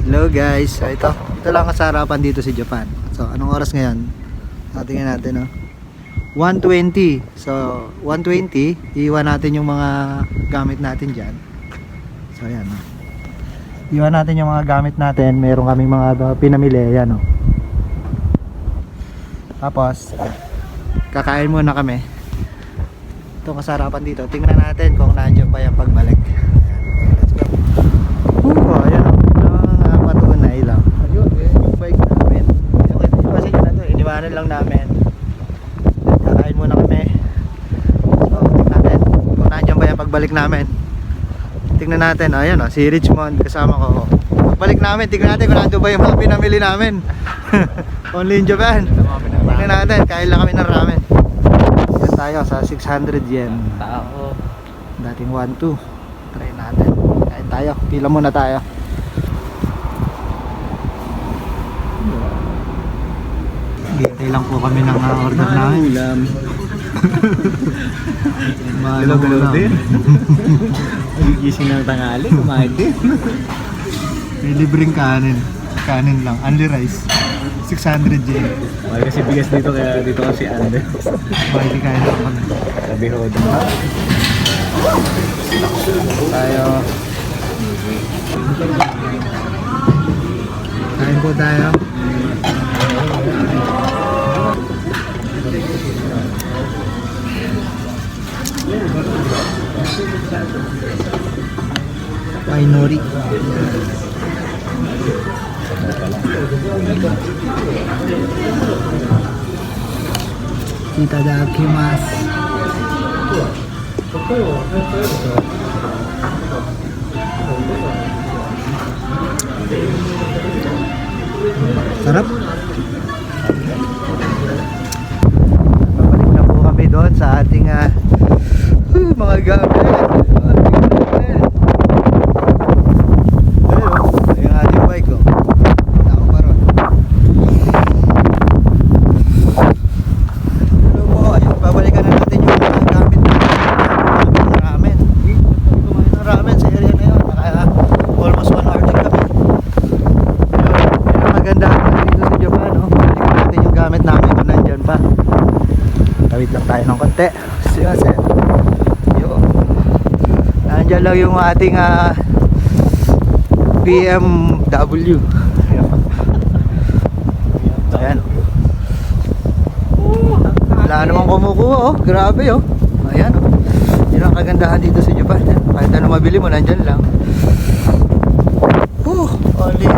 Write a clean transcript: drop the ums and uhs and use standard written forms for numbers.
Hello guys, so ito lang sa harapan dito sa Japan. So anong oras ngayon? Tingnan natin, no? 1:20. So 1:20, iiwan natin yung mga gamit natin dyan. So ayan, no? Iwan natin yung mga gamit natin. Meron kaming mga pinamili, ayan, no? Tapos kakain muna kami. Ito sa harapan dito. Tingnan natin kung nandiyan pa yung pagbalik. Let's go. Ayan, no? Patunay lang. Ayun, yung bike namin. Kasi yun na to, iniwanan lang namin. Kakain muna kami. So, tingnan natin kung nandiyan ba yung pagbalik namin. Tingnan natin, ayan, si Richmond kasama ko. Pagbalik namin, tingnan natin kung nandiyan ba yung mga pinamili namin. Only in Japan. Tingnan natin, kain lang kami ng ramen. Yan tayo sa 600 yen. Tao. Dating 1-2. Try natin. Kain tayo, pila muna tayo. Hintay lang po kami ng order namin. Ulam. Galaw-galaw din. Nagigising ng tangali, kumain din. May libreng kanin. Kanin lang, only rice. 600 yen. Mahal kasi bigas dito, kaya dito kasi Ande. Bakit kain lang kami. Sabi ho din. Tayo. Kain po tayo. Ay nori. Itadakimasu. Sarap. Babalik na po kami doon sa ating mga gamit. Ayun, yung ating bike, oh. Tao pa ron. Hello po, ayun, babalikan na natin yung mga gamit ng ramen. Kumain ng ramen sa area na yun. Almost 1 hour din kami. Ayun, maganda dito sa Japan, oh. Balikan natin yung gamit namin kung nandyan pa. Tawid lang tayo ng konti. Kasi yun, nandyan lang yung ating BMW. Ayan. Wala namang kumukuha, oh. Grabe, oh. Ayan, oh. Yun ang kagandahan dito sa Japan. Kahit ano mabili mo, nandyan lang. Only